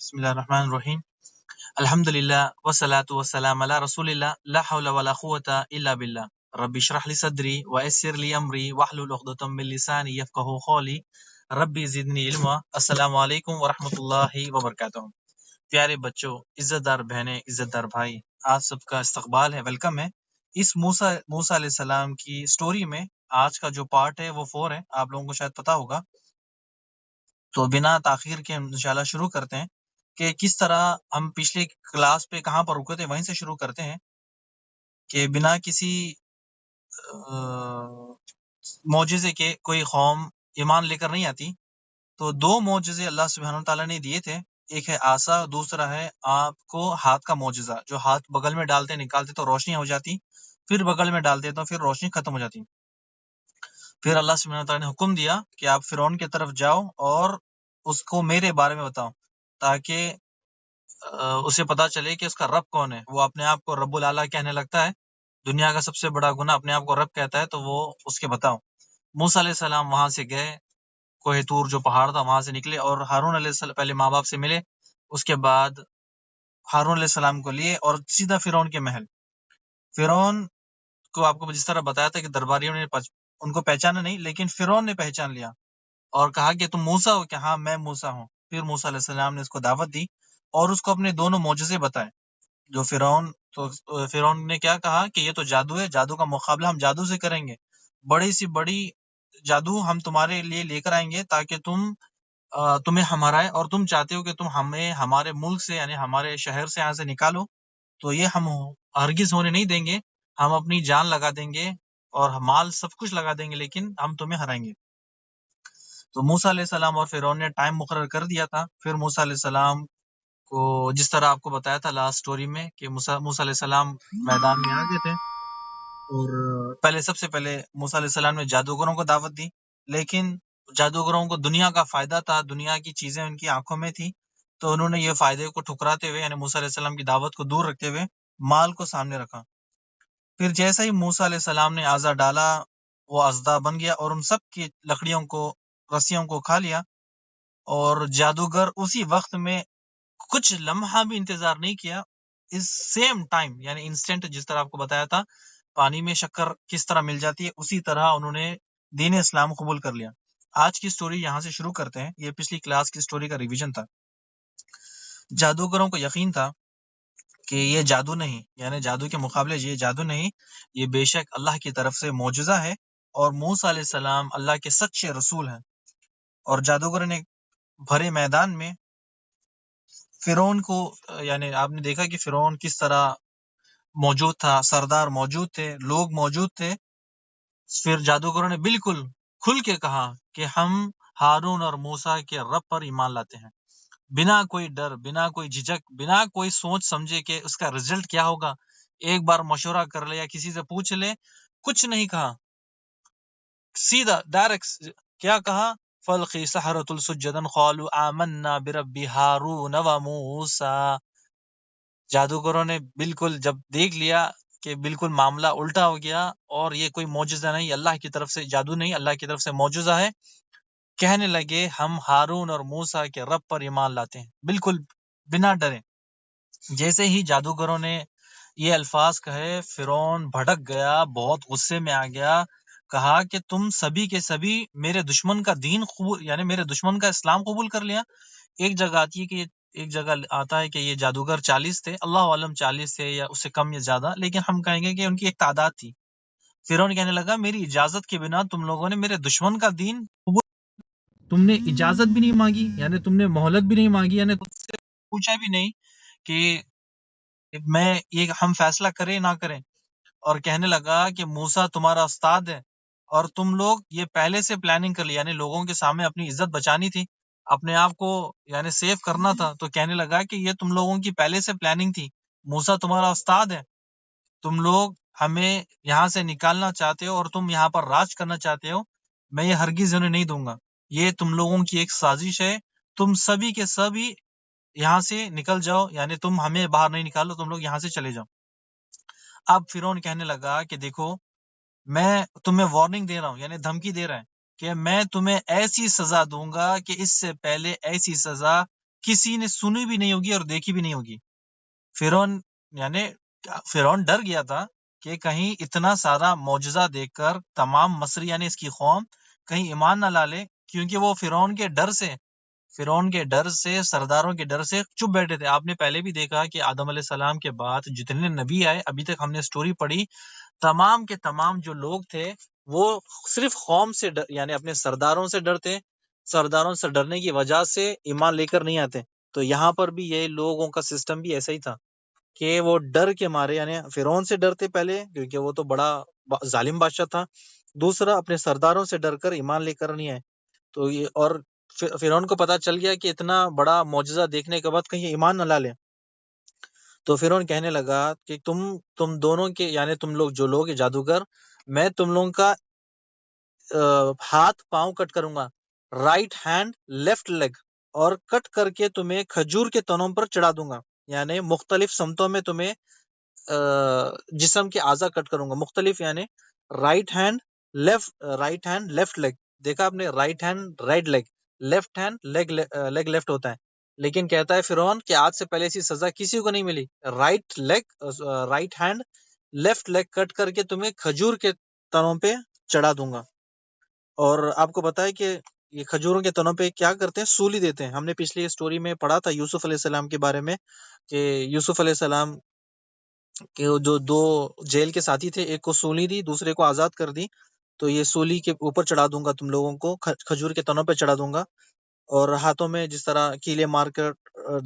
بسم اللہ الرحمن الرحیم الحمد للہ والصلاة والسلام علی رسول اللہ لا حول ولا قوة الا باللہ رب اشرح لی صدری ویسر لی امری واحلل عقدۃ من لسانی یفقہوا قولی ربی زدنی علما۔ السلام علیکم ورحمۃ اللہ وبرکاتہ۔ پیارے بچوں، عزت دار بہنیں، عزت دار بھائی، آپ سب کا استقبال ہے، ویلکم ہے اس موسیٰ علیہ السلام کی سٹوری میں۔ آج کا جو پارٹ ہے وہ 4 ہے، آپ لوگوں کو شاید پتا ہوگا۔ تو بنا تاخیر کے انشاءاللہ شروع کرتے ہیں کہ کس طرح ہم پچھلی کلاس پہ کہاں پر رکے تھے وہیں سے شروع کرتے ہیں کہ بنا کسی معجزے کے کوئی قوم ایمان لے کر نہیں آتی۔ تو 2 معجزے اللہ سبحانہ تعالیٰ نے دیے تھے، ایک ہے آسا، دوسرا ہے آپ کو ہاتھ کا معجزہ، جو ہاتھ بغل میں ڈالتے نکالتے تو روشنی ہو جاتی، پھر بغل میں ڈالتے تو پھر روشنی ختم ہو جاتی۔ پھر اللہ سبحانہ تعالیٰ نے حکم دیا کہ آپ فرعون کی طرف جاؤ اور اس کو میرے بارے میں بتاؤ، تاکہ اسے پتا چلے کہ اس کا رب کون ہے۔ وہ اپنے آپ کو رب العلیٰ کہنے لگتا ہے، دنیا کا سب سے بڑا گناہ اپنے آپ کو رب کہتا ہے، تو وہ اس کے بتاؤ۔ موسیٰ علیہ السلام وہاں سے گئے، کوہ طور جو پہاڑ تھا وہاں سے نکلے، اور ہارون علیہ السلام پہلے ماں باپ سے ملے، اس کے بعد ہارون علیہ السلام کو لیے اور سیدھا فرعون کے محل۔ فرعون کو آپ کو جس طرح بتایا تھا کہ درباریوں نے ان کو پہچانا نہیں، لیکن فرعون نے پہچان لیا اور کہا کہ تم موسیٰ ہو؟ کہ ہاں میں موسیٰ ہوں۔ پھر موسیٰ علیہ السلام نے اس کو دعوت دی اور اس کو اپنے دونوں معجزے بتائے۔ جو فرعون نے کیا کہا کہ یہ تو جادو ہے، جادو کا مقابلہ ہم جادو سے کریں گے، بڑی سی بڑی جادو ہم تمہارے لیے لے کر آئیں گے تاکہ تمہیں ہمارائے، اور تم چاہتے ہو کہ تم ہمیں ہمارے ملک سے یعنی ہمارے شہر سے یہاں سے نکالو، تو یہ ہم ہرگز ہونے نہیں دیں گے، ہم اپنی جان لگا دیں گے اور مال سب کچھ لگا دیں گے، لیکن ہم تمہیں ہرائیں گے۔ تو موسیٰ علیہ السلام اور فرعون نے ٹائم مقرر کر دیا تھا۔ پھر موسیٰ علیہ السلام کو جس طرح آپ کو بتایا تھا لاسٹ سٹوری میں کہ موسیٰ علیہ السلام میدان میں آ گئے تھے، اور سب سے پہلے موسیٰ علیہ السلام نے جادوگروں کو دعوت دی، لیکن جادوگروں کو دنیا کا فائدہ تھا، دنیا کی چیزیں ان کی آنکھوں میں تھی، تو انہوں نے یہ فائدے کو ٹھکراتے ہوئے یعنی موسیٰ علیہ السلام کی دعوت کو دور رکھتے ہوئے مال کو سامنے رکھا۔ پھر جیسا ہی موسیٰ علیہ السلام نے آزا ڈالا، وہ ازدا بن گیا اور ان سب کی لکڑیوں کو، رسیوں کو کھا لیا، اور جادوگر اسی وقت میں کچھ لمحہ بھی انتظار نہیں کیا، اس سیم ٹائم یعنی انسٹنٹ، جس طرح آپ کو بتایا تھا پانی میں شکر کس طرح مل جاتی ہے، اسی طرح انہوں نے دین اسلام قبول کر لیا۔ آج کی سٹوری یہاں سے شروع کرتے ہیں، یہ پچھلی کلاس کی سٹوری کا ریویژن تھا۔ جادوگروں کو یقین تھا کہ یہ جادو نہیں، یعنی جادو کے مقابلے یہ جادو نہیں، یہ بے شک اللہ کی طرف سے معجزہ ہے، اور موسیٰ علیہ السلام اللہ کے سچے رسول ہیں۔ اور جادوگر نے بھرے میدان میں فرعون کو، یعنی آپ نے دیکھا کہ فرعون کس طرح موجود تھا، سردار موجود تھے، لوگ موجود تھے۔ پھر جادوگروں نے بالکل کھل کے کہا کہ ہم ہارون اور موسیٰ کے رب پر ایمان لاتے ہیں، بنا کوئی ڈر، بنا کوئی جھجک، بنا کوئی سوچ سمجھے کہ اس کا رزلٹ کیا ہوگا، ایک بار مشورہ کر لے یا کسی سے پوچھ لے، کچھ نہیں کہا، سیدھا ڈائریکٹ کیا کہا؟ فَلْقِ سَحَرَةُ السُّجَّدًا قَالُوا آمَنَّا بِرَبِّ ہارون وَموسیٰ۔ جادوگروں نے بالکل جب دیکھ لیا کہ بالکل معاملہ الٹا ہو گیا اور یہ کوئی معجزہ نہیں، اللہ کی طرف سے جادو نہیں، اللہ کی طرف سے معجزہ ہے، کہنے لگے ہم ہارون اور موسیٰ کے رب پر ایمان لاتے ہیں، بالکل بنا ڈرے۔ جیسے ہی جادوگروں نے یہ الفاظ کہے، فرعون بھڑک گیا، بہت غصے میں آ گیا، کہا کہ تم سبھی کے سبھی میرے دشمن کا دین قبول، یعنی میرے دشمن کا اسلام قبول کر لیا۔ ایک جگہ آتی ہے کہ ایک جگہ آتا ہے کہ یہ جادوگر 40 تھے، اللہ عالم 40 تھے یا اس سے کم یا زیادہ، لیکن ہم کہیں گے کہ ان کی ایک تعداد تھی۔ فرعون کہنے لگا میری اجازت کے بنا تم لوگوں نے میرے دشمن کا دین قبول، تم نے اجازت بھی نہیں مانگی، یعنی تم نے مہلت بھی نہیں مانگی، یعنی تم سے پوچھا بھی نہیں کہ میں یہ ہم فیصلہ کریں نہ کریں، اور کہنے لگا کہ موسیٰ تمہارا استاد ہے، اور تم لوگ یہ پہلے سے پلاننگ کر لی، یعنی لوگوں کے سامنے اپنی عزت بچانی تھی، اپنے آپ کو یعنی سیف کرنا تھا، تو کہنے لگا کہ یہ تم لوگوں کی پہلے سے پلاننگ تھی، موسیٰ تمہارا استاد ہے، تم لوگ ہمیں یہاں سے نکالنا چاہتے ہو اور تم یہاں پر راج کرنا چاہتے ہو، میں یہ ہرگز انہیں نہیں دوں گا، یہ تم لوگوں کی ایک سازش ہے، تم سبھی کے سبھی یہاں سے نکل جاؤ، یعنی تم ہمیں باہر نہیں نکالو، تم لوگ یہاں سے چلے جاؤ۔ اب فرعون کہنے لگا کہ دیکھو میں تمہیں وارننگ دے رہا ہوں، یعنی دھمکی دے رہا ہے کہ میں تمہیں ایسی سزا دوں گا کہ اس سے پہلے ایسی سزا کسی نے سنی بھی نہیں ہوگی اور دیکھی بھی نہیں ہوگی۔ فرعون یعنی فرعون ڈر گیا تھا کہ کہیں اتنا سارا معجزہ دیکھ کر تمام مصری یعنی اس کی قوم کہیں ایمان نہ لا لے، کیونکہ وہ فرعون کے ڈر سے سرداروں کے ڈر سے چپ بیٹھے تھے۔ آپ نے پہلے بھی دیکھا کہ آدم علیہ السلام کے بعد جتنے نبی آئے، ابھی تک ہم نے سٹوری پڑھی، تمام کے تمام جو لوگ تھے وہ صرف قوم سے یعنی اپنے سرداروں سے ڈرتے، سرداروں سے ڈرنے کی وجہ سے ایمان لے کر نہیں آتے۔ تو یہاں پر بھی یہ لوگوں کا سسٹم بھی ایسا ہی تھا کہ وہ ڈر کے مارے یعنی فرعون سے ڈرتے پہلے، کیونکہ وہ تو بڑا ظالم بادشاہ تھا، دوسرا اپنے سرداروں سے ڈر کر ایمان لے کر نہیں آئے۔ تو یہ اور فرعون کو پتا چل گیا کہ اتنا بڑا معجزہ دیکھنے کے بعد کہیں ایمان نہ لا لے، تو فرعون کہنے لگا کہ تم دونوں کے یعنی تم لوگ جو لوگ جادوگر، میں تم لوگوں کا ہاتھ پاؤں کٹ کروں گا، رائٹ ہینڈ لیفٹ لیگ، اور کٹ کر کے تمہیں کھجور کے تنوں پر چڑھا دوں گا، یعنی مختلف سمتوں میں تمہیں جسم کے اعضاء کٹ کروں گا، مختلف یعنی رائٹ ہینڈ لیفٹ لیگ، دیکھا آپ نے، right hand right league, left hand league left ہوتا ہے، لیکن کہتا ہے فرعون کہ آج سے پہلے ایسی سزا کسی کو نہیں ملی، رائٹ ہینڈ لیفٹ لیگ کٹ کر کے تمہیں کھجور کے تنوں پہ چڑھا دوں گا۔ اور آپ کو پتا ہے کہ یہ کھجوروں کے تنوں پہ کیا کرتے ہیں؟ سولی دیتے ہیں۔ ہم نے پچھلی اسٹوری میں پڑھا تھا یوسف علیہ السلام کے بارے میں کہ یوسف علیہ السلام کہ جو دو جیل کے ساتھی تھے، ایک کو سولی دی، دوسرے کو آزاد کر دی، تو یہ سولی کے اوپر چڑھا دوں گا، تم لوگوں کو کھجور کے تنوں پہ چڑھا دوں گا، اور ہاتھوں میں جس طرح کیلے مار کر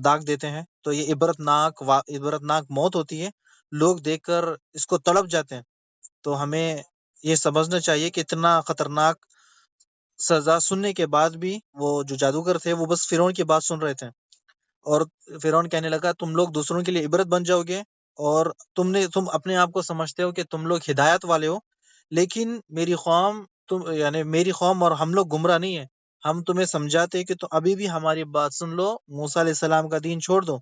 داغ دیتے ہیں، تو یہ عبرتناک موت ہوتی ہے، لوگ دیکھ کر اس کو تڑپ جاتے ہیں۔ تو ہمیں یہ سمجھنا چاہیے کہ اتنا خطرناک سزا سننے کے بعد بھی وہ جو جادوگر تھے وہ بس فرعون کی بات سن رہے تھے، اور فرعون کہنے لگا تم لوگ دوسروں کے لیے عبرت بن جاؤ گے، اور تم اپنے آپ کو سمجھتے ہو کہ تم لوگ ہدایت والے ہو، لیکن میری قوم اور ہم لوگ گمراہ نہیں ہیں، ہم تمہیں سمجھاتے کہ تم ابھی بھی ہماری بات سن لو، موسیٰ علیہ السلام کا دین چھوڑ دو،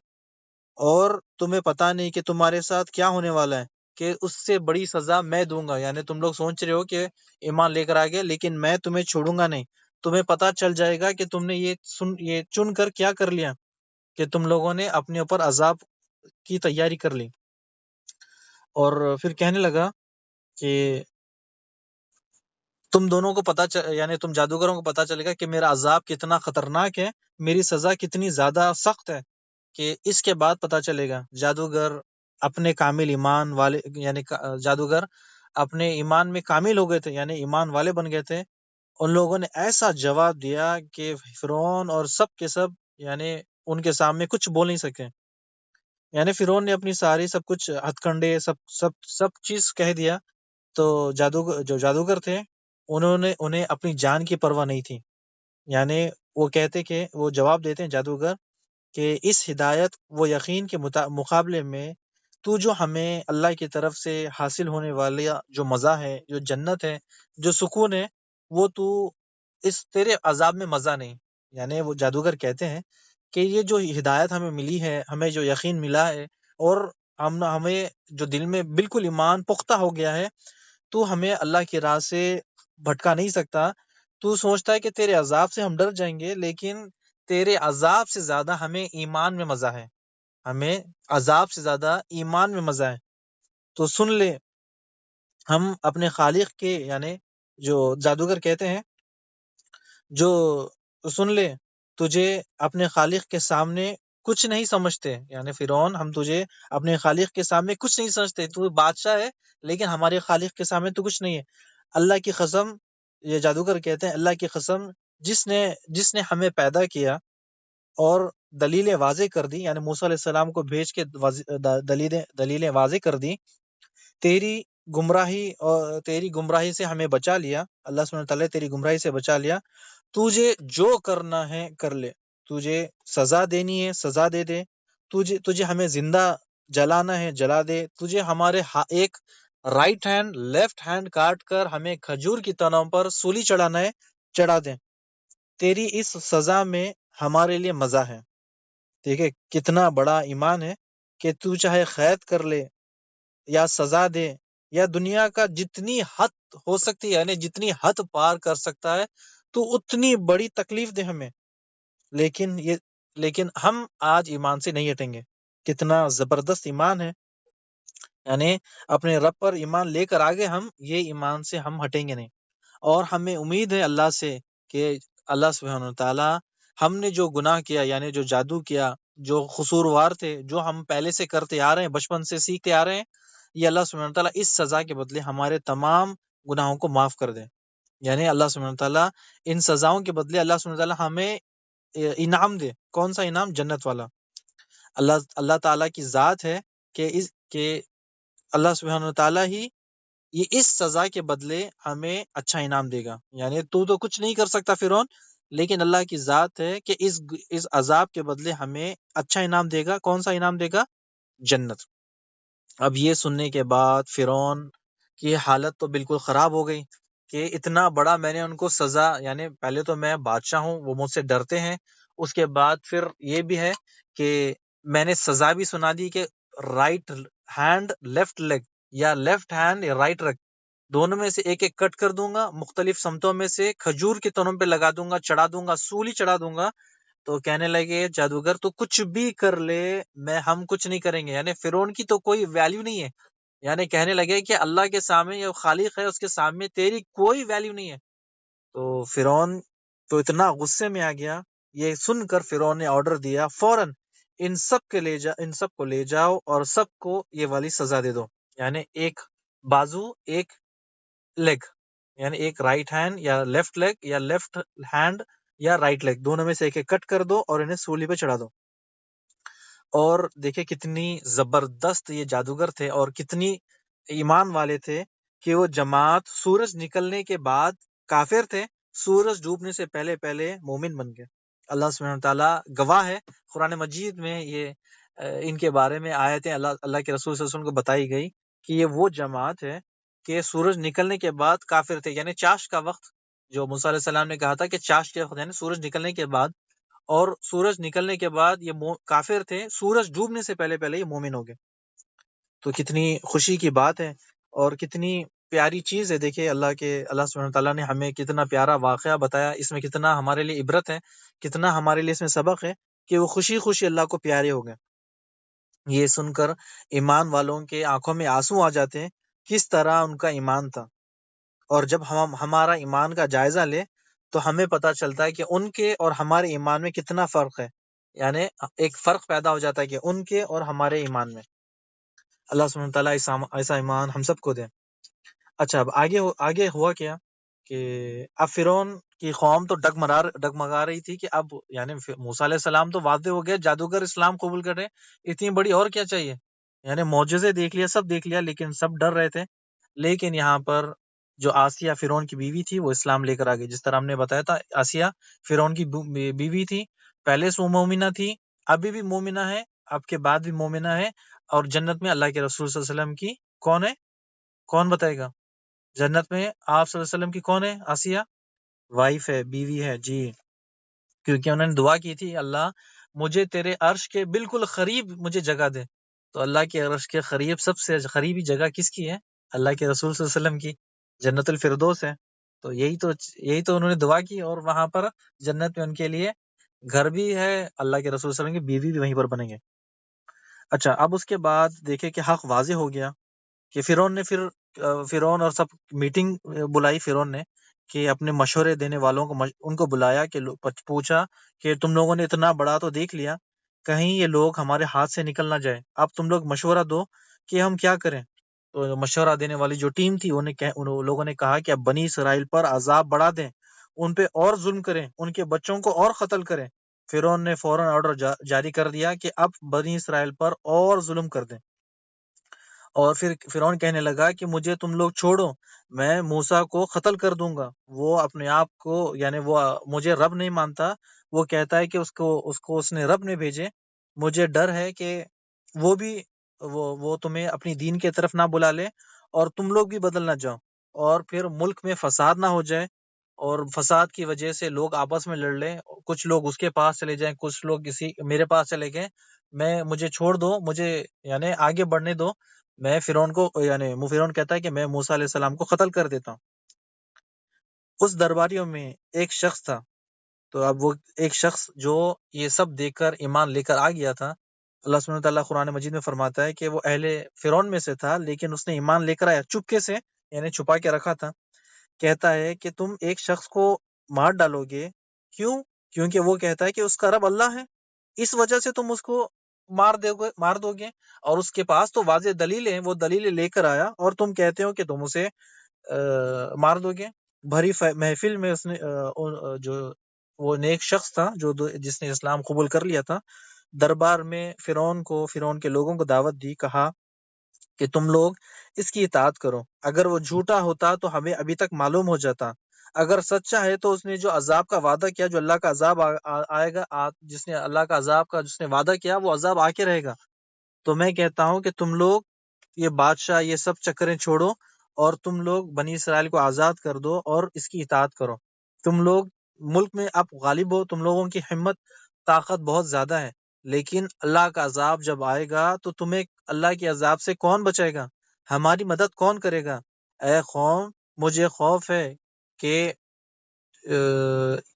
اور تمہیں پتا نہیں کہ تمہارے ساتھ کیا ہونے والا ہے، کہ اس سے بڑی سزا میں دوں گا، یعنی تم لوگ سوچ رہے ہو کہ ایمان لے کر آگے، لیکن میں تمہیں چھوڑوں گا نہیں، تمہیں پتا چل جائے گا کہ تم نے یہ چن کر کیا کر لیا، کہ تم لوگوں نے اپنے اوپر عذاب کی تیاری کر لی۔ اور پھر کہنے لگا کہ تم دونوں کو یعنی تم جادوگروں کو پتا چلے گا کہ میرا عذاب کتنا خطرناک ہے، میری سزا کتنی زیادہ سخت ہے، کہ اس کے بعد پتا چلے گا۔ جادوگر اپنے کامل ایمان والے یعنی جادوگر اپنے ایمان میں کامل ہو گئے تھے، یعنی ایمان والے بن گئے تھے۔ ان لوگوں نے ایسا جواب دیا کہ فرعون اور سب کے سب یعنی ان کے سامنے کچھ بول نہیں سکے، یعنی فرعون نے اپنی ساری سب کچھ ہتھ کنڈے سب چیز کہہ دیا۔ تو جو جادوگر تھے انہیں اپنی جان کی پرواہ نہیں تھی، یعنی وہ کہتے کہ وہ جواب دیتے ہیں جادوگر کہ اس ہدایت و یقین کے مقابلے میں تو جو ہمیں اللہ کی طرف سے حاصل ہونے والا جو مزہ ہے، جو جنت ہے، جو سکون ہے، وہ تو اس تیرے عذاب میں مزہ نہیں۔ یعنی وہ جادوگر کہتے ہیں کہ یہ جو ہدایت ہمیں ملی ہے، ہمیں جو یقین ملا ہے، اور ہمیں جو دل میں بالکل ایمان پختہ ہو گیا ہے، تو ہمیں اللہ کی راہ سے بھٹکا نہیں سکتا۔ تو سوچتا ہے کہ تیرے عذاب سے ہم ڈر جائیں گے، لیکن تیرے عذاب سے زیادہ ہمیں ایمان میں مزہ ہے، ہمیں عذاب سے زیادہ ایمان میں مزہ ہے۔ تو سن لے، ہم اپنے خالق کے یعنی جو جادوگر کہتے ہیں، جو سن لے تجھے اپنے خالق کے سامنے کچھ نہیں سمجھتے، یعنی فرعون ہم تجھے اپنے خالق کے سامنے کچھ نہیں سمجھتے، تو بادشاہ ہے لیکن ہمارے خالق کے سامنے تو کچھ نہیں ہے۔ اللہ کی قسم، یہ جادوگر کہتے ہیں، اللہ کی قسم جس نے ہمیں پیدا کیا اور دلیلیں واضح کر دی، یعنی موسیٰ علیہ السلام کو بھیج کے دلیلیں واضح کر دی، تیری گمراہی سے ہمیں بچا لیا، اللہ سبحانہ تعالیٰ تیری گمراہی سے بچا لیا، تجھے جو کرنا ہے کر لے، تجھے سزا دینی ہے سزا دے دے، تجھے ہمیں زندہ جلانا ہے جلا دے، تجھے ہمارے ایک رائٹ ہینڈ لیفٹ ہینڈ کاٹ کر ہمیں کھجور کی تنوں پر سولی چڑھانا ہے چڑھا دیں، تیری اس سزا میں ہمارے لیے مزہ ہے۔ ٹھیک ہے، کتنا بڑا ایمان ہے کہ تو چاہے قید کر لے یا سزا دے یا دنیا کا جتنی حد ہو سکتی ہے، یعنی جتنی حد پار کر سکتا ہے تو اتنی بڑی تکلیف دے ہمیں، لیکن یہ لیکن ہم آج ایمان سے نہیں ہٹیں گے۔ کتنا زبردست ایمان ہے، یعنی اپنے رب پر ایمان لے کر آگے ہم یہ ایمان سے ہم ہٹیں گے نہیں۔ اور ہمیں امید ہے اللہ سے کہ اللہ سبحانہ وتعالی ہم نے جو گناہ کیا، یعنی جو جادو کیا، جو قصوروار تھے، جو ہم پہلے سے کرتے آ رہے ہیں، بچپن سے سیکھتے آ رہے ہیں، یہ اللہ سبحانہ وتعالی اس سزا کے بدلے ہمارے تمام گناہوں کو معاف کر دے۔ یعنی اللہ سبحانہ وتعالی ان سزاؤں کے بدلے اللہ سبحانہ وتعالی ہمیں انعام دے۔ کون سا انعام؟ جنت والا۔ اللہ تعالیٰ کی ذات ہے کہ اللہ سبحانہ وتعالی ہی یہ اس سزا کے بدلے ہمیں اچھا انعام دے گا۔ یعنی تو کچھ نہیں کر سکتا فرعون، لیکن اللہ کی ذات ہے کہ اس عذاب کے بدلے ہمیں اچھا انعام دے گا۔ کون سا انعام دے گا؟ جنت۔ اب یہ سننے کے بعد فرعون کی حالت تو بالکل خراب ہو گئی کہ اتنا بڑا میں نے ان کو سزا، یعنی پہلے تو میں بادشاہ ہوں، وہ مجھ سے ڈرتے ہیں، اس کے بعد پھر یہ بھی ہے کہ میں نے سزا بھی سنا دی کہ رائٹ ہینڈ لیفٹ لیگ، یا لیفٹ ہینڈ یا رائٹ لیگ، دونوں میں سے ایک ایک کٹ کر دوں گا، مختلف سمتوں میں سے کھجور کے تنوں پہ لگا دوں گا، چڑھا دوں گا، سولی چڑھا دوں گا۔ تو کہنے لگے جادوگر تو کچھ بھی کر لے، ہم کچھ نہیں کریں گے۔ یعنی فرعون کی تو کوئی ویلیو نہیں ہے، یعنی کہنے لگے کہ اللہ کے سامنے یا خالق ہے اس کے سامنے تیری کوئی ویلیو نہیں ہے۔ تو فرعون تو اتنا غصے میں آ گیا، یہ سن کر فرعون نے آرڈر دیا فوراً ان سب کو لے جاؤ اور سب کو یہ والی سزا دے دو، یعنی ایک بازو، ایک لیگ، یعنی ایک رائٹ ہینڈ یا لیفٹ لیگ، یا لیفٹ ہینڈ یا رائٹ لیگ، دونوں میں سے ایک ایک کٹ کر دو اور انہیں سولی پہ چڑھا دو۔ اور دیکھیں کتنی زبردست یہ جادوگر تھے اور کتنی ایمان والے تھے کہ وہ جماعت سورج نکلنے کے بعد کافر تھے، سورج ڈوبنے سے پہلے پہلے مومن بن گئے۔ اللہ سبحانہ تعالیٰ گواہ ہے، قرآن مجید میں یہ ان کے بارے میں آیتیں اللہ کے رسول صلی اللہ علیہ وسلم کو بتائی گئی کہ یہ وہ جماعت ہے کہ سورج نکلنے کے بعد کافر تھے، یعنی چاش کا وقت، جو موسیٰ علیہ السلام نے کہا تھا کہ چاش کے وقت، یعنی سورج نکلنے کے بعد، اور سورج نکلنے کے بعد یہ کافر تھے، سورج ڈوبنے سے پہلے پہلے یہ مومن ہو گئے۔ تو کتنی خوشی کی بات ہے اور کتنی پیاری چیز ہے۔ دیکھیں اللہ سبحانہ تعالیٰ نے ہمیں کتنا پیارا واقعہ بتایا، اس میں کتنا ہمارے لیے عبرت ہے، کتنا ہمارے لیے اس میں سبق ہے کہ وہ خوشی خوشی اللہ کو پیارے ہو گئے۔ یہ سن کر ایمان والوں کے آنکھوں میں آنسو آ جاتے ہیں، کس طرح ان کا ایمان تھا۔ اور جب ہم ہمارا ایمان کا جائزہ لے تو ہمیں پتہ چلتا ہے کہ ان کے اور ہمارے ایمان میں کتنا فرق ہے، یعنی ایک فرق پیدا ہو جاتا ہے کہ ان کے اور ہمارے ایمان میں۔ اللہ سبحانہ تعالیٰ ایسا ایمان ہم سب کو دے۔ اچھا، اب آگے ہوا کیا کہ اب فرعون کی قوم تو ڈگمگا رہی تھی کہ اب یعنی موسیٰ علیہ السلام تو واضح ہو گیا، جادوگر اسلام قبول کر رہے، اتنی بڑی اور کیا چاہیے، یعنی معجزے دیکھ لیا، سب دیکھ لیا، لیکن سب ڈر رہے تھے۔ لیکن یہاں پر جو آسیہ فرعون کی بیوی تھی وہ اسلام لے کر آ گئی، جس طرح ہم نے بتایا تھا آسیہ فرعون کی بیوی تھی، پہلے سے وہ مومنہ تھی، ابھی بھی مومنہ ہے، اب کے بعد بھی مومنہ ہے، اور جنت میں اللہ کے رسول صلی اللہ علیہ وسلم کی کون ہے؟ کون بتائے گا؟ جنت میں آپ صلی اللہ علیہ وسلم کی کون ہے؟ آسیہ وائف ہے، بیوی ہے جی، کیونکہ انہوں نے دعا کی تھی اللہ مجھے تیرے عرش کے بالکل قریب مجھے جگہ دے، تو اللہ کے عرش کے قریب سب سے قریبی جگہ کس کی ہے؟ اللہ کے رسول صلی اللہ علیہ وسلم کی، جنت الفردوس ہے۔ تو یہی تو انہوں نے دعا کی، اور وہاں پر جنت میں ان کے لیے گھر بھی ہے، اللہ کے رسول صلی اللہ علیہ وسلم کی بیوی بھی وہیں پر بنیں گے۔ اچھا، اب اس کے بعد دیکھیں کہ حق واضح ہو گیا کہ فرعون اور سب میٹنگ بلائی فرعون نے کہ اپنے مشورے دینے والوں کو ان کو بلایا کہ پوچھا کہ تم لوگوں نے اتنا بڑا تو دیکھ لیا، کہیں یہ لوگ ہمارے ہاتھ سے نکل نہ جائے، اب تم لوگ مشورہ دو کہ ہم کیا کریں۔ تو مشورہ دینے والی جو ٹیم تھی ان لوگوں نے کہا کہ اب بنی اسرائیل پر عذاب بڑھا دیں، ان پہ اور ظلم کریں، ان کے بچوں کو اور قتل کریں۔ فرعون نے فوراً آرڈر جاری کر دیا کہ اب بنی اسرائیل پر اور ظلم کر دیں، اور پھر فرعون کہنے لگا کہ مجھے تم لوگ چھوڑو، میں موسیٰ کو قتل کر دوں گا، وہ اپنے آپ کو یعنی وہ مجھے رب نہیں مانتا، وہ کہتا ہے کہ اس نے رب نے بھیجے، مجھے ڈر ہے کہ وہ تمہیں اپنی دین کے طرف نہ بلا لے اور تم لوگ بھی بدل نہ جاؤ، اور پھر ملک میں فساد نہ ہو جائے، اور فساد کی وجہ سے لوگ آپس میں لڑ لیں، کچھ لوگ اس کے پاس چلے جائیں، کچھ لوگ میرے پاس چلے گئے، مجھے چھوڑ دو، مجھے یعنی آگے بڑھنے دو۔ میں فرعون کہتا ہے کہ میں موسیٰ علیہ السلام کو قتل کر دیتا ہوں۔ اس درباریوں میں ایک شخص تھا، تو اب وہ ایک شخص جو یہ سب دیکھ کر ایمان لے کر آ گیا تھا، اللہ سبحانہ تعالیٰ قرآن مجید میں فرماتا ہے کہ وہ اہل فرعون میں سے تھا، لیکن اس نے ایمان لے کر آیا چپکے سے، یعنی چھپا کے رکھا تھا۔ کہتا ہے کہ تم ایک شخص کو مار ڈالو گے، کیوں؟ کیونکہ وہ کہتا ہے کہ اس کا رب اللہ ہے، اس وجہ سے تم اس کو مار دو گے، اور اس کے پاس تو واضح دلیلیں، وہ دلیلیں لے کر آیا، اور تم کہتے ہو کہ تم اسے مار دو گے۔ بھری محفل میں اس نے جو وہ نیک شخص تھا جو جس نے اسلام قبول کر لیا تھا، دربار میں فرعون کے لوگوں کو دعوت دی، کہا کہ تم لوگ اس کی اطاعت کرو، اگر وہ جھوٹا ہوتا تو ہمیں ابھی تک معلوم ہو جاتا، اگر سچا ہے تو اس نے جو عذاب کا وعدہ کیا، جو اللہ کا عذاب آئے گا، جس نے اللہ کا عذاب کا جس نے وعدہ کیا وہ عذاب آ کے رہے گا۔ تو میں کہتا ہوں کہ تم لوگ یہ بادشاہ یہ سب چکریں چھوڑو، اور تم لوگ بنی اسرائیل کو آزاد کر دو اور اس کی اطاعت کرو۔ تم لوگ ملک میں اب غالب ہو، تم لوگوں کی ہمت طاقت بہت زیادہ ہے، لیکن اللہ کا عذاب جب آئے گا تو تمہیں اللہ کے عذاب سے کون بچائے گا؟ ہماری مدد کون کرے گا؟ اے قوم، مجھے خوف ہے کہ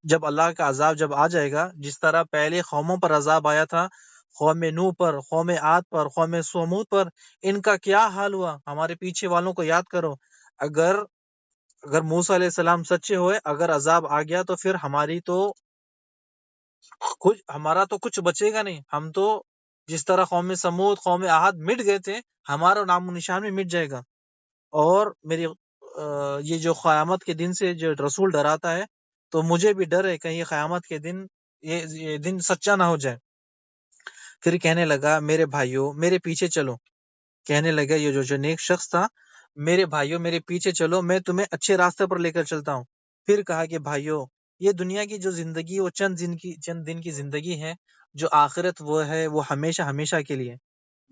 جب اللہ کا عذاب جب آ جائے گا، جس طرح پہلے قوموں پر عذاب آیا تھا، قوم نوح پر، قوم عاد پر، قوم سمود پر، ان کا کیا حال ہوا؟ ہمارے پیچھے والوں کو یاد کرو۔ اگر موسیٰ علیہ السلام سچے ہوئے، اگر عذاب آ گیا تو پھر ہمارا تو کچھ بچے گا نہیں، ہم تو جس طرح قوم سمود قوم عاد مٹ گئے تھے، ہمارا نام و نشان بھی مٹ جائے گا۔ اور میری یہ جو قیامت کے دن سے جو رسول ڈراتا ہے، تو مجھے بھی ڈر ہے کہیں قیامت کے دن یہ دن سچا نہ ہو جائے۔ پھر کہنے لگا میرے بھائیوں میرے پیچھے چلو، کہنے لگا یہ جو نیک شخص تھا، میرے بھائیوں میرے پیچھے چلو، میں تمہیں اچھے راستے پر لے کر چلتا ہوں۔ پھر کہا کہ بھائیوں، یہ دنیا کی جو زندگی وہ چند دن کی زندگی ہے، جو آخرت وہ ہے وہ ہمیشہ ہمیشہ کے لیے۔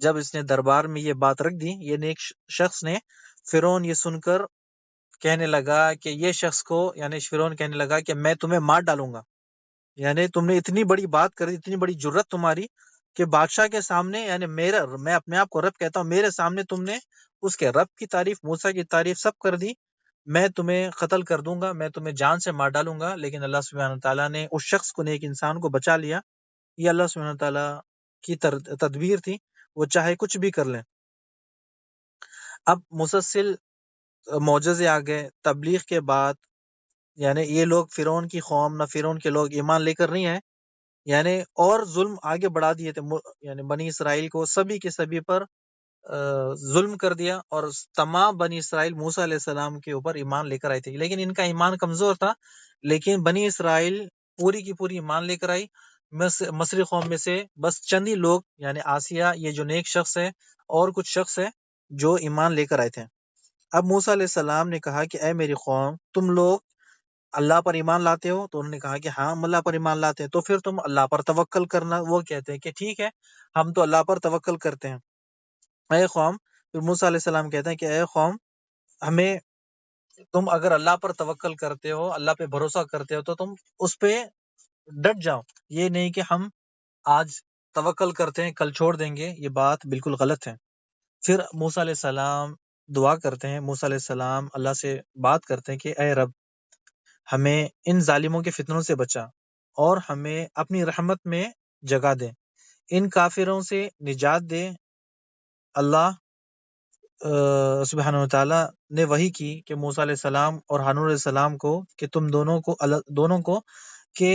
جب اس نے دربار میں یہ بات رکھ دی، یہ نیک شخص نے، فرعون یہ سن کر کہنے لگا کہ یہ شخص کو، یعنی فرعون کہنے لگا کہ میں تمہیں مار ڈالوں گا، یعنی تم نے اتنی بڑی بات کر دی، اتنی بڑی جرت تمہاری کہ بادشاہ کے سامنے، یعنی میں اپنے آپ کو رب کہتا ہوں، میرے سامنے تم نے اس کے رب کی تعریف، موسیٰ کی تعریف سب کر دی، میں تمہیں قتل کر دوں گا، میں تمہیں جان سے مار ڈالوں گا۔ لیکن اللہ سبحانہ تعالیٰ نے اس شخص کو، نیک انسان کو بچا لیا۔ یہ اللہ سبحانہ تعالیٰ کی تدبیر تھی، وہ چاہے کچھ بھی کر لیں۔ اب مسلسل معجزے آ گئے تبلیغ کے بعد، یعنی یہ لوگ فرعون کی قوم، نہ فرعون کے لوگ ایمان لے کر نہیں آئے، یعنی اور ظلم آگے بڑھا دیے تھے، یعنی بنی اسرائیل کو سبھی کے سبھی پر ظلم کر دیا، اور تمام بنی اسرائیل موسیٰ علیہ السلام کے اوپر ایمان لے کر آئی تھی، لیکن ان کا ایمان کمزور تھا۔ لیکن بنی اسرائیل پوری کی پوری ایمان لے کر آئی۔ مصری قوم میں سے بس چند ہی لوگ، یعنی آسیہ یہ جو نیک شخص ہے، اور کچھ شخص ہے جو ایمان لے کر آئے تھے۔ اب موسیٰ علیہ السلام نے کہا کہ اے میری قوم، تم لوگ اللہ پر ایمان لاتے ہو؟ تو انہوں نے کہا کہ ہاں ہم اللہ پر ایمان لاتے ہیں۔ تو پھر تم اللہ پر توکل کرنا۔ وہ کہتے ہیں کہ ٹھیک ہے، ہم تو اللہ پر توکل کرتے ہیں۔ اے قوم، پھر موسیٰ علیہ السلام کہتے ہیں کہ اے قوم، تم اگر اللہ پر توکل کرتے ہو، اللہ پہ بھروسہ کرتے ہو، تو تم اس پہ ڈٹ جاؤ، یہ نہیں کہ ہم آج توکل کرتے ہیں کل چھوڑ دیں گے، یہ بات بالکل غلط ہے۔ پھر موسیٰ علیہ السلام دعا کرتے ہیں، موسیٰ علیہ السلام اللہ سے بات کرتے ہیں کہ اے رب، ہمیں ان ظالموں کے فتنوں سے بچا، اور ہمیں اپنی رحمت میں جگہ دے، ان کافروں سے نجات دے۔ اللہ سبحانہ وتعالیٰ نے وحی کی کہ موسیٰ علیہ السلام اور ہارون علیہ السلام کو کہ تم دونوں کو کہ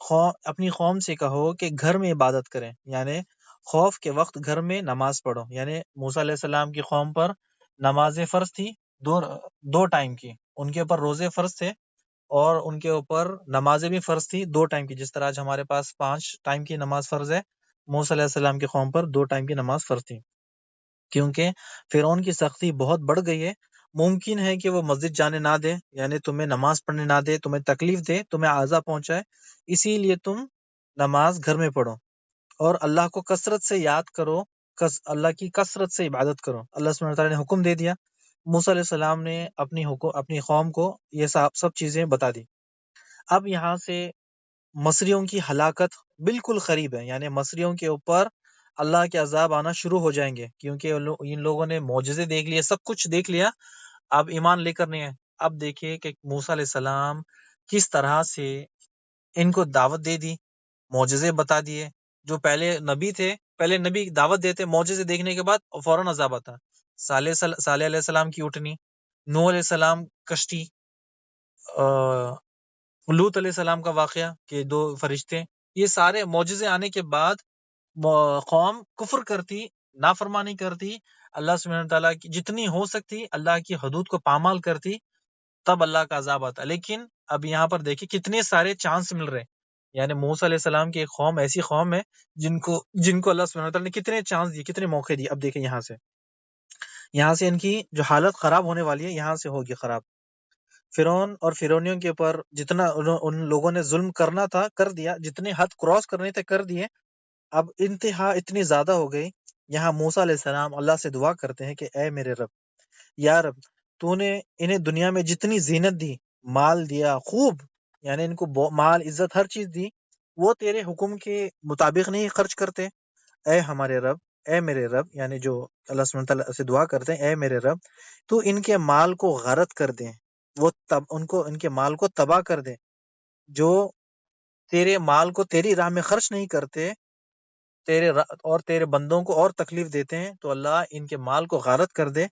اپنی قوم سے کہو کہ گھر میں عبادت کریں، یعنی خوف کے وقت گھر میں نماز پڑھو۔ یعنی موسیٰ علیہ السلام کی قوم پر نمازیں فرض تھی، دو ٹائم کی، ان کے اوپر روزے فرض تھے، اور ان کے اوپر نمازیں بھی فرض تھی 2 ٹائم کی، جس طرح آج ہمارے پاس 5 ٹائم کی نماز فرض ہے، موسیٰ علیہ السلام کی قوم پر 2 ٹائم کی نماز فرض تھی۔ کیونکہ فرعون کی سختی بہت بڑھ گئی ہے، ممکن ہے کہ وہ مسجد جانے نہ دے، یعنی تمہیں نماز پڑھنے نہ دے، تمہیں تکلیف دے، تمہیں عذاب پہنچائے، اسی لیے تم نماز گھر میں پڑھو، اور اللہ کو کثرت سے یاد کرو، اللہ کی کثرت سے عبادت کرو۔ اللہ سبحانہ وتعالیٰ نے حکم دے دیا، موسیٰ علیہ السلام نے اپنی قوم کو یہ سب چیزیں بتا دی۔ اب یہاں سے مصریوں کی ہلاکت بالکل قریب ہے، یعنی مصریوں کے اوپر اللہ کے عذاب آنا شروع ہو جائیں گے، کیونکہ ان لوگوں نے معجزے دیکھ لیے، سب کچھ دیکھ لیا، اب ایمان لے کر نہیں ہے۔ اب دیکھیے کہ موسیٰ علیہ السلام کس طرح سے ان کو دعوت دے دی، معجزے بتا دیے. جو پہلے نبی تھے، پہلے نبی دعوت دیتے، معجزے دیکھنے کے بعد فوراً عذاب آتا. صالح علیہ السلام کی اٹھنی، نوح علیہ السلام کشتی، لوط علیہ السلام کا واقعہ کہ 2 فرشتے، یہ سارے معجزے آنے کے بعد قوم کفر کرتی، نافرمانی کرتی، اللہ سبحانہ تعالیٰ کی جتنی ہو سکتی اللہ کی حدود کو پامال کرتی، تب اللہ کا عذاب آتا. لیکن اب یہاں پر دیکھیں کتنے سارے چانس مل رہے ہیں. یعنی موسیٰ علیہ السلام کی ایک قوم ایسی قوم ہے جن کو اللہ سبحانہ تعالیٰ نے کتنے چانس دیے، کتنے موقع دیے. اب دیکھیں یہاں سے ان کی جو حالت خراب ہونے والی ہے یہاں سے ہوگی خراب. فرعون اور فرعونیوں کے اوپر جتنا ان لوگوں نے ظلم کرنا تھا کر دیا، جتنے حد کراس کرنے تھے کر دیے. اب انتہا اتنی زیادہ ہو گئی. یہاں موسیٰ علیہ السلام اللہ سے دعا کرتے ہیں کہ اے میرے رب، یا رب تو نے انہیں دنیا میں جتنی زینت دی، مال دیا خوب، یعنی ان کو مال عزت ہر چیز دی، وہ تیرے حکم کے مطابق نہیں خرچ کرتے. اے ہمارے رب، اے میرے رب، یعنی جو اللہ سبحانہ تعالیٰ سے دعا کرتے ہیں اے میرے رب تو ان کے مال کو غارت کر دیں، وہ ان کے مال کو تباہ کر دیں. جو تیرے مال کو تیری راہ میں خرچ نہیں کرتے اور تیرے بندوں کو اور تکلیف دیتے ہیں، تو اللہ ان کے مال کو غارت کر دے.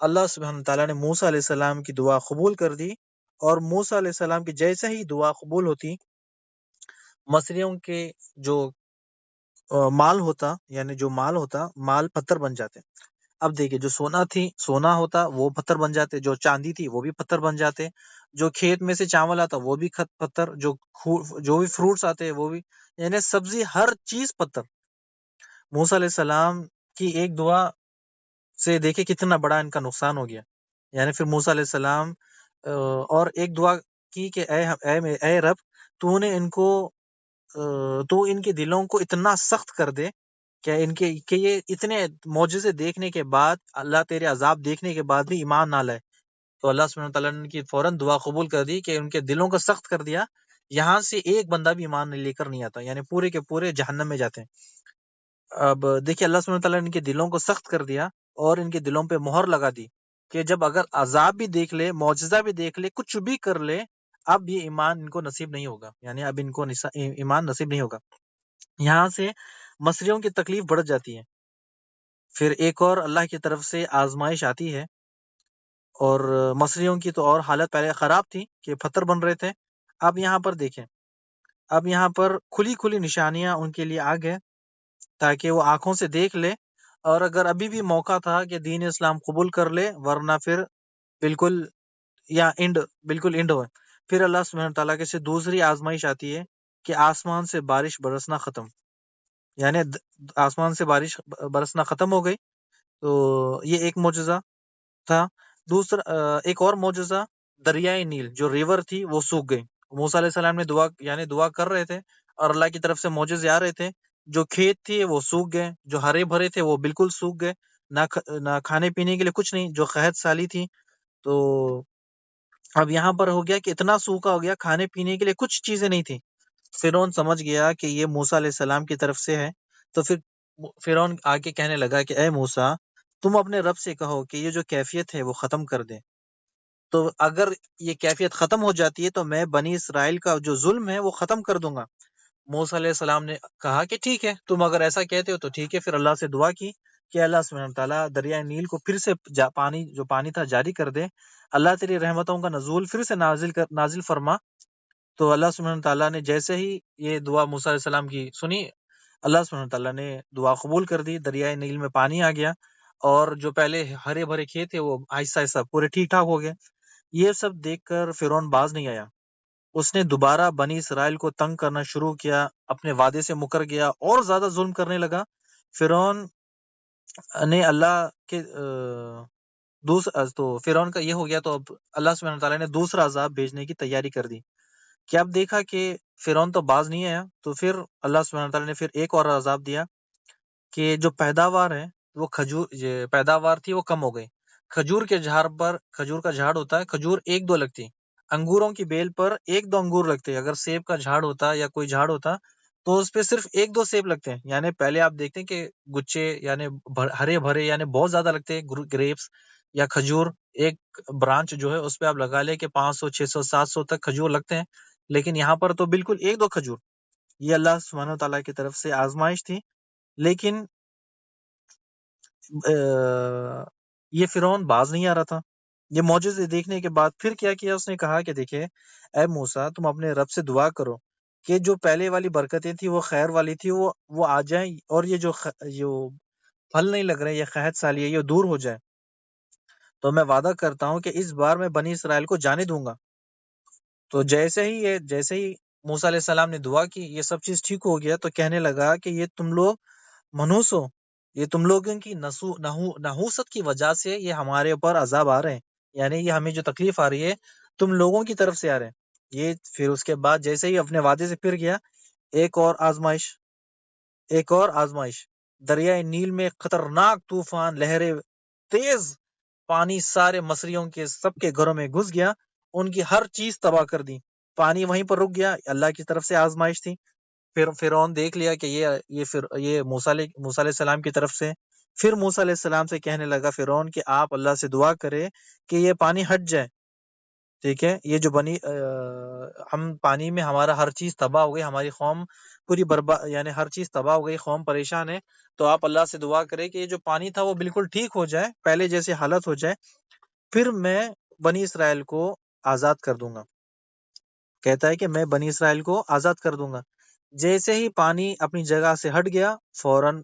اللہ سبحانہ تعالیٰ نے موسیٰ علیہ السلام کی دعا قبول کر دی، اور موسیٰ علیہ السلام کی جیسے ہی دعا قبول ہوتی، مصریوں کے جو مال ہوتا، یعنی جو مال پتھر بن جاتے. اب دیکھیں جو سونا ہوتا وہ پتھر بن جاتے، جو چاندی تھی وہ بھی پتھر بن جاتے، جو کھیت میں سے چاول آتا وہ بھی پتھر، جو بھی فروٹس آتے وہ بھی، یعنی سبزی ہر چیز پتھر. موسیٰ علیہ السلام کی ایک دعا سے دیکھیں کتنا بڑا ان کا نقصان ہو گیا. یعنی پھر موسیٰ علیہ السلام اور ایک دعا کی کہ اے رب تو نے تو ان کے دلوں کو اتنا سخت کر دے کہ یہ اتنے معجزے دیکھنے کے بعد، اللہ تیرے عذاب دیکھنے کے بعد بھی ایمان نہ لائے. تو اللہ سبحانہ تعالیٰ نے کی فوراً دعا قبول کر دی کہ ان کے دلوں کو سخت کر دیا، یہاں سے ایک بندہ بھی ایمان لے کر نہیں آتا، یعنی پورے کے پورے جہنم میں جاتے ہیں. اب دیکھیے اللہ سبحانہ تعالیٰ نے ان کے دلوں کو سخت کر دیا اور ان کے دلوں پہ مہر لگا دی کہ جب اگر عذاب بھی دیکھ لے، معجزہ بھی دیکھ لے، کچھ بھی کر لے، اب یہ ایمان ان کو نصیب نہیں ہوگا، یعنی اب ان کو ایمان نصیب نہیں ہوگا. یہاں سے مصریوں کی تکلیف بڑھ جاتی ہے. پھر ایک اور اللہ کی طرف سے آزمائش آتی ہے، اور مصریوں کی تو اور حالت پہلے خراب تھی کہ پتھر بن رہے تھے. اب یہاں پر دیکھیں، اب یہاں پر کھلی نشانیاں ان کے لیے آ گئے تاکہ وہ آنکھوں سے دیکھ لے، اور اگر ابھی بھی موقع تھا کہ دین اسلام قبول کر لے، ورنہ پھر بالکل اینڈ ہوئے. پھر اللہ سبحانہ تعالیٰ کے سے دوسری آزمائش آتی ہے کہ آسمان سے بارش برسنا ختم، یعنی آسمان سے بارش برسنا ختم ہو گئی. تو یہ ایک معجزہ تھا. دوسرا ایک اور معجزہ، دریائے نیل جو ریور تھی وہ سوکھ گئی. موسیٰ علیہ السلام نے دعا کر رہے تھے اور اللہ کی طرف سے معجزے آ رہے تھے. جو کھیت تھے وہ سوکھ گئے، جو ہرے بھرے تھے وہ بالکل سوکھ گئے، نہ کھانے پینے کے لیے کچھ نہیں، جو قحط سالی تھی. تو اب یہاں پر ہو گیا کہ اتنا سوکھا ہو گیا، کھانے پینے کے لیے کچھ چیزیں نہیں تھی. فرعون سمجھ گیا کہ یہ موسیٰ علیہ السلام کی طرف سے ہے. تو پھر فرعون آ کے کہنے لگا کہ اے موسیٰ تم اپنے رب سے کہو کہ یہ جو کیفیت ہے وہ ختم کر دے. تو اگر یہ کیفیت ختم ہو جاتی ہے تو میں بنی اسرائیل کا جو ظلم ہے وہ ختم کر دوں گا. موسیٰ علیہ السلام نے کہا کہ ٹھیک ہے، تم اگر ایسا کہتے ہو تو ٹھیک ہے. پھر اللہ سے دعا کی کہ اللہ سبحانہ تعالیٰ دریائے نیل کو پھر سے پانی تھا جاری کر دے، اللہ تیری رحمتوں کا نزول پھر سے نازل فرما. تو اللہ سبحانہ تعالیٰ نے جیسے ہی یہ دعا موسیٰ علیہ السلام کی سنی، اللہ سبحانہ تعالیٰ نے دعا قبول کر دی، دریائے نیل میں پانی آ گیا، اور جو پہلے ہرے بھرے کھیت تھے وہ آہستہ آہستہ پورے ٹھیک ٹھاک ہو گئے. یہ سب دیکھ کر فرعون باز نہیں آیا. اس نے دوبارہ بنی اسرائیل کو تنگ کرنا شروع کیا، اپنے وعدے سے مکر گیا اور زیادہ ظلم کرنے لگا. فرعون نے اللہ کے تو فرعون کا یہ ہو گیا، تو اب اللہ سبحانہ تعالیٰ نے دوسرا عذاب بھیجنے کی تیاری کر دی. کہ اب دیکھا کہ فرعون تو باز نہیں آیا، تو پھر اللہ سبحانہ تعالیٰ نے پھر ایک اور عذاب دیا کہ جو پیداوار ہے وہ پیداوار تھی وہ کم ہو گئی. کھجور کے جھاڑ پر، کھجور کا جھاڑ ہوتا ہے، کھجور ایک دو لگتی، انگوروں کی بیل پر ایک دو انگور لگتے. اگر سیب کا جھاڑ ہوتا یا کوئی جھاڑ ہوتا تو اس پہ صرف ایک دو سیب لگتے ہیں. یعنی پہلے آپ دیکھتے ہیں کہ گچے یعنی ہرے بھرے یعنی بہت زیادہ لگتے ہیں گریپس یا کھجور. ایک برانچ جو ہے اس پہ آپ لگا لے کہ 500 600 700 تک کھجور لگتے ہیں. لیکن یہاں پر تو بالکل 1-2 کھجور. یہ اللہ سبحانہ و تعالیٰ کی طرف سے آزمائش تھی. لیکن یہ فرعون باز نہیں آ رہا تھا. یہ معجزے دیکھنے کے بعد پھر کیا کیا؟ اس نے کہا کہ دیکھیں اے موسیٰ، تم اپنے رب سے دعا کرو کہ جو پہلے والی برکتیں تھی وہ خیر والی تھی وہ آ جائیں، اور یہ جو پھل نہیں لگ رہے، یہ قحط سالی ہے، یہ دور ہو جائے. تو میں وعدہ کرتا ہوں کہ اس بار میں بنی اسرائیل کو جانے دوں گا. تو جیسے ہی موسیٰ علیہ السلام نے دعا کی، یہ سب چیز ٹھیک ہو گیا. تو کہنے لگا کہ یہ تم لوگ منحوس ہو، یہ تم لوگوں کی نحوست کی وجہ سے یہ ہمارے اوپر عذاب آ رہے ہیں، یعنی یہ ہمیں جو تکلیف آ رہی ہے تم لوگوں کی طرف سے آ رہے ہیں. یہ پھر اس کے بعد جیسے ہی اپنے وعدے سے پھر گیا، ایک اور آزمائش. دریائے نیل میں خطرناک طوفان، لہریں، تیز پانی سارے مصریوں کے سب کے گھروں میں گھس گیا، ان کی ہر چیز تباہ کر دی. پانی وہیں پر رک گیا. اللہ کی طرف سے آزمائش تھی. پھر فرعون دیکھ لیا کہ یہ موسیٰ علیہ السلام کی طرف سے. پھر موسیٰ علیہ السلام سے کہنے لگا فرعون کہ آپ اللہ سے دعا کرے کہ یہ پانی ہٹ جائے. ٹھیک ہے، یہ جو ہم پانی میں ہمارا ہر چیز تباہ ہو گئی، ہماری قوم پوری برباد، یعنی ہر چیز تباہ ہو گئی، قوم پریشان ہے. تو آپ اللہ سے دعا کرے کہ یہ جو پانی تھا وہ بالکل ٹھیک ہو جائے، پہلے جیسے حالت ہو جائے، پھر میں بنی اسرائیل کو آزاد کر دوں گا. کہتا ہے کہ میں بنی اسرائیل کو آزاد کر دوں گا. جیسے ہی پانی اپنی جگہ سے ہٹ گیا، فوراً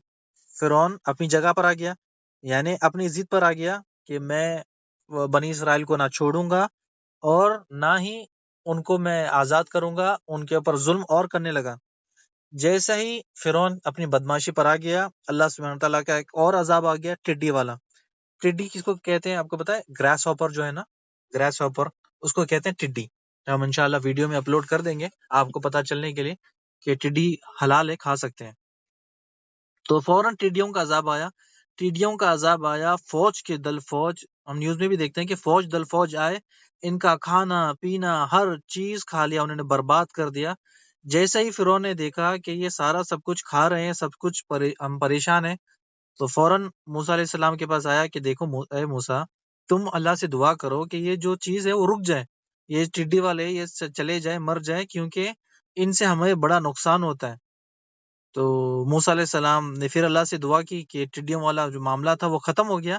فرعون اپنی جگہ پر آ گیا، یعنی اپنی ضد پر آ گیا کہ میں بنی اسرائیل کو نہ چھوڑوں گا اور نہ ہی ان کو میں آزاد کروں گا. ان کے اوپر ظلم اور کرنے لگا. جیسے ہی فرعون اپنی بدماشی پر آ گیا، اللہ سبحانہ تعالیٰ کا ایک اور عذاب آ گیا، ٹڈی والا. ٹڈی کس کو کہتے ہیں آپ کو پتا ہے؟ گراس ہاپر جو ہے نا، گراس ہاپر، اس کو کہتے ہیں ٹڈی. ہم انشاءاللہ ویڈیو میں اپلوڈ کر دیں گے آپ کو پتا چلنے کے لیے کہ ٹڈی حلال ہے، کھا سکتے ہیں. تو فوراً ٹڈیوں کا عذاب آیا. فوج کے دل فوج، ہم نیوز میں بھی دیکھتے ہیں کہ فوج دل فوج آئے، ان کا کھانا پینا ہر چیز کھا لیا، انہوں نے برباد کر دیا. جیسے ہی فرعون نے دیکھا کہ یہ سارا سب کچھ کھا رہے ہیں، سب کچھ ہم پریشان ہیں، تو فوراً موسیٰ علیہ السلام کے پاس آیا کہ دیکھو اے موسیٰ، تم اللہ سے دعا کرو کہ یہ جو چیز ہے وہ رک جائے، یہ ٹڈی والے یہ چلے جائے، مر جائے، کیونکہ ان سے ہمیں بڑا نقصان ہوتا ہے. تو موسیٰ علیہ السلام نے پھر اللہ سے دعا کی کہ ٹڈیوں والا جو معاملہ تھا وہ ختم ہو گیا.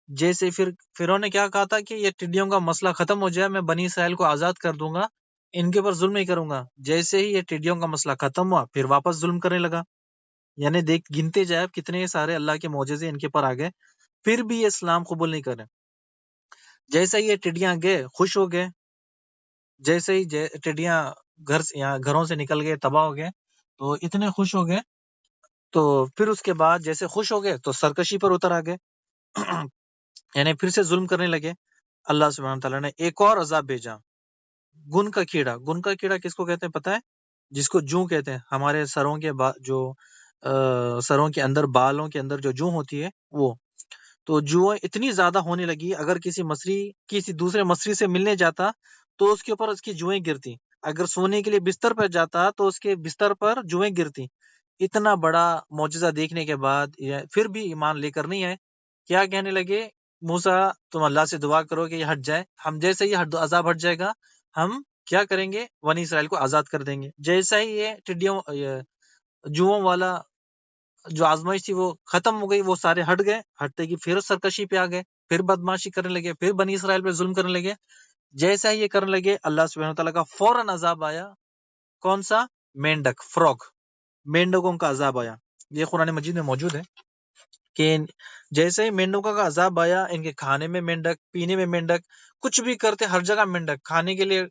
جیسے پھر فرعون نے کیا کہا تھا کہ یہ ٹڈیوں کا مسئلہ ختم ہو جائے، میں بنی اسرائیل کو آزاد کر دوں گا، ان کے اوپر ظلم نہیں کروں گا. جیسے ہی یہ ٹڈیوں کا مسئلہ ختم ہوا، پھر واپس ظلم کرنے لگا. یعنی گنتے جائے اب کتنے سارے اللہ کے معجزے ان کے پر آ گئے، پھر بھی یہ اسلام قبول نہیں کرے. جیسے ہی یہ ٹڈیاں گئے، خوش ہو گئے. جیسے ہی ٹڈیاں گھروں سے نکل گئے، تباہ ہو گئے، تو اتنے خوش ہو گئے. تو پھر اس کے بعد جیسے خوش ہو گئے تو سرکشی پر اتر آ گئے، یعنی پھر سے ظلم کرنے لگے. اللہ سبحانہ تعالیٰ نے ایک اور عذاب بھیجا، گن کا کیڑا کس کو کہتے ہیں پتہ ہے؟ جس کو جوں کہتے ہیں. ہمارے سروں کے سروں کے اندر، بالوں کے اندر جو جوں ہوتی ہے وہ. تو جوئیں اتنی زیادہ ہونے لگی، اگر کسی دوسرے مصری سے ملنے جاتا تو اس کے اوپر اس کی جوئیں گرتی، اگر سونے کے لیے بستر پر جاتا تو اس کے بستر پر جوئیں گرتی. اتنا بڑا معجزہ دیکھنے کے بعد پھر بھی ایمان لے کر نہیں آئے. کیا کہنے لگے؟ موسیٰ تم اللہ سے دعا کرو کہ یہ ہٹ جائے، ہم جیسے ہی عذاب ہٹ جائے گا ہم کیا کریں گے؟ بنی اسرائیل کو آزاد کر دیں گے. جیسا ہی یہ جوؤں والا جو آزمائش تھی وہ ختم ہو گئی، وہ سارے ہٹ گئے. ہٹتے کی پھر سرکشی پہ آ گئے، پھر بدماشی کرنے لگے، پھر بنی اسرائیل پہ ظلم کرنے لگے. جیسا ہی یہ کرنے لگے، اللہ سبحانہ تعالیٰ کا فوراً عذاب آیا. کون سا؟ مینڈک، فروگ، مینڈکوں کا عذاب آیا. یہ قرآن مجید میں موجود ہے کہ جیسے ہی مینڈکوں کا عذاب آیا، ان کے کھانے میں مینڈک، پینے میں مینڈک، کچھ بھی کرتے ہر جگہ مینڈک. کھانے کے لیے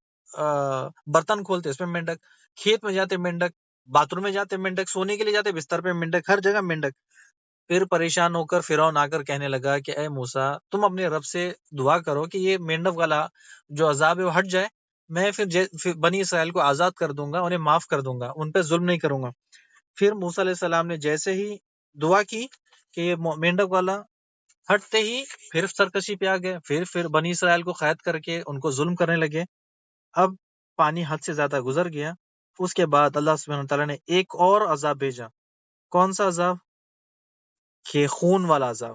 برتن کھولتے اس میں مینڈک، کھیت میں جاتے مینڈک، باتھ روم میں جاتے مینڈک، سونے کے لیے جاتے بستر پہ مینڈک، ہر جگہ مینڈک. پھر پریشان ہو کر فرعون آ کر کہنے لگا کہ اے موسیٰ، تم اپنے رب سے دعا کرو کہ یہ مینڈک والا جو عذاب ہے وہ ہٹ جائے، میں پھر بنی اسرائیل کو آزاد کر دوں گا، انہیں معاف کر دوں گا، ان پہ ظلم نہیں کروں گا. پھر موسیٰ علیہ السلام نے جیسے ہی دعا کی کہ یہ مینڈک والا ہٹتے ہی پھر سرکشی پہ آ گئے، پھر بنی اسرائیل کو قید کر کے ان کو ظلم کرنے لگے. اب پانی حد سے زیادہ گزر گیا. اس کے بعد اللہ سبحانہ تعالیٰ نے ایک اور عذاب بھیجا. کون سا عذاب؟ کہ خون والا عذاب.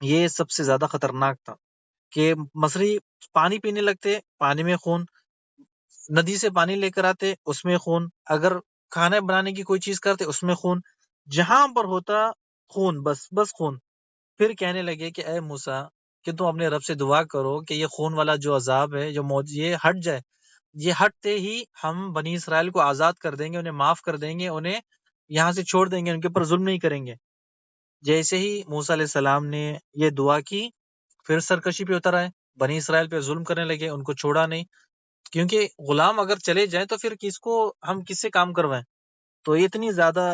یہ سب سے زیادہ خطرناک تھا کہ مصری پانی پینے لگتے، پانی میں خون، ندی سے پانی لے کر آتے اس میں خون، اگر کھانا بنانے کی کوئی چیز کرتے اس میں خون، جہاں پر ہوتا خون، بس خون۔ پھر کہنے لگے کہ اے موسیٰ کہ تم اپنے رب سے دعا کرو کہ یہ خون والا جو عذاب ہے، جو یہ ہٹ جائے، یہ ہٹتے ہی ہم بنی اسرائیل کو آزاد کر دیں گے، انہیں معاف کر دیں گے، انہیں یہاں سے چھوڑ دیں گے، ان کے اوپر ظلم نہیں کریں گے۔ جیسے ہی موسیٰ علیہ السلام نے یہ دعا کی، پھر سرکشی پہ اتر آئے، بنی اسرائیل پہ ظلم کرنے لگے، ان کو چھوڑا نہیں، کیونکہ غلام اگر چلے جائیں تو پھر ہم کس سے کام کروائیں؟ تو اتنی زیادہ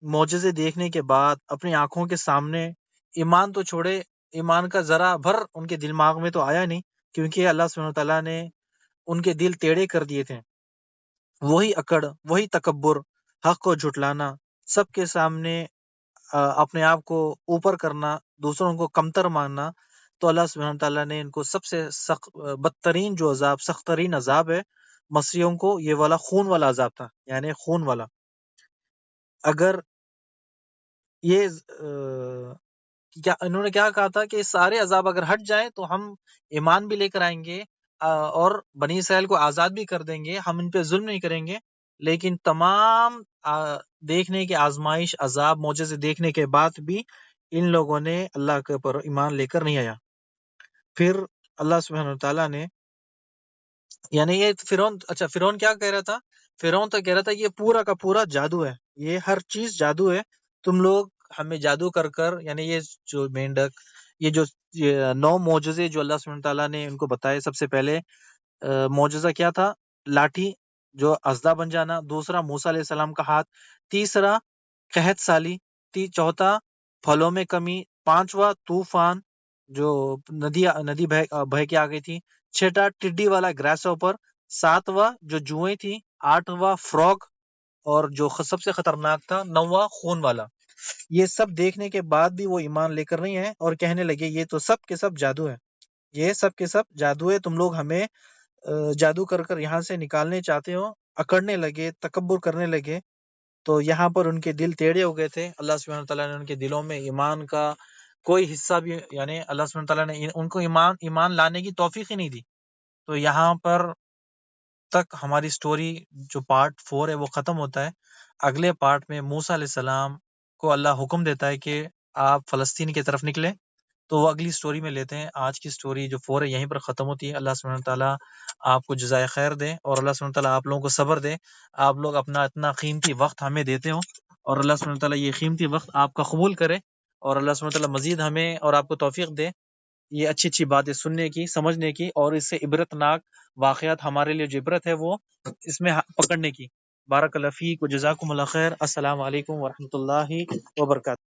معجزے دیکھنے کے بعد اپنی آنکھوں کے سامنے، ایمان تو چھوڑے، ایمان کا ذرا بھر ان کے دماغ میں تو آیا نہیں، کیونکہ اللہ سبحانہ تعالیٰ نے ان کے دل ٹیڑھے کر دیے تھے۔ وہی اکڑ، وہی تکبر، حق کو جھٹلانا، سب کے سامنے اپنے آپ کو اوپر کرنا، دوسروں کو کمتر ماننا، تو اللہ سبحانہ تعالیٰ نے ان کو سب سے بدترین جو عذاب، سخت ترین عذاب ہے مسیحیوں کو، یہ والا خون والا عذاب تھا، یعنی خون والا۔ اگر یہ کیا انہوں نے کیا کہا تھا کہ سارے عذاب اگر ہٹ جائیں تو ہم ایمان بھی لے کر آئیں گے اور بنی اسرائیل کو آزاد بھی کر دیں گے، ہم ان پہ ظلم نہیں کریں گے، لیکن تمام دیکھنے کے آزمائش، عذاب، معجزے دیکھنے کے بعد بھی ان لوگوں نے اللہ کے اوپر ایمان لے کر نہیں آیا۔ پھر اللہ سبحانہ تعالیٰ نے، یعنی یہ فرعون کیا کہہ رہا تھا؟ فرعون تو کہہ رہا تھا یہ پورا کا پورا جادو ہے، یہ ہر چیز جادو ہے، تم لوگ ہمیں جادو کر کر، یعنی یہ جو مینڈک، یہ 9 معجزے جو اللہ سبحانہ تعالیٰ نے ان کو بتائے، سب سے پہلے معجزہ کیا تھا؟ لاٹھی جو اژدھا بن جانا، دوسرا موسیٰ علیہ السلام کا ہاتھ، تیسرا قحط سالی، چوتھا پھلوں میں کمی، پانچواں طوفان جو ندی بہہ کے آ گئی تھی، چھٹا ٹڈی والا گراس اوپر، ساتواں جو جوئیں تھی، آٹھواں فراگ، اور جو سب سے خطرناک تھا 9واں خون والا۔ یہ سب دیکھنے کے بعد بھی وہ ایمان لے کر نہیں ہے اور کہنے لگے یہ تو سب کے سب جادو ہے، یہ سب کے سب جادو ہے، تم لوگ ہمیں جادو کر کر یہاں سے نکالنے چاہتے ہو، اکڑنے لگے، تکبر کرنے لگے۔ تو یہاں پر ان کے دل ٹیڑھے ہو گئے تھے، اللہ سبحانہ تعالیٰ نے ان کے دلوں میں ایمان کا کوئی حصہ بھی، یعنی اللہ سبحانہ تعالیٰ نے ان کو ایمان لانے کی توفیق ہی نہیں دی۔ تو یہاں پر تک ہماری سٹوری جو پارٹ 4 ہے وہ ختم ہوتا ہے۔ اگلے پارٹ میں موسیٰ علیہ السلام کو اللہ حکم دیتا ہے کہ آپ فلسطین کی طرف نکلیں، تو وہ اگلی سٹوری میں لیتے ہیں۔ آج کی سٹوری جو 4 ہے یہیں پر ختم ہوتی ہے۔ اللہ سبحانہ تعالیٰ آپ کو جزائے خیر دے، اور اللہ سبحانہ تعالیٰ آپ لوگوں کو صبر دے، آپ لوگ اپنا اتنا قیمتی وقت ہمیں دیتے ہو، اور اللہ سبحانہ تعالیٰ یہ قیمتی وقت آپ کا قبول کرے، اور اللہ سبحانہ تعالیٰ مزید ہمیں اور آپ کو توفیق دے یہ اچھی اچھی باتیں سننے کی، سمجھنے کی، اور اس سے عبرت ناک واقعات ہمارے لیے جو عبرت ہے وہ اس میں پکڑنے کی۔ بارک اللہ فیک و جزاکم اللہ خیر۔ السلام علیکم ورحمۃ اللہ وبرکاتہ۔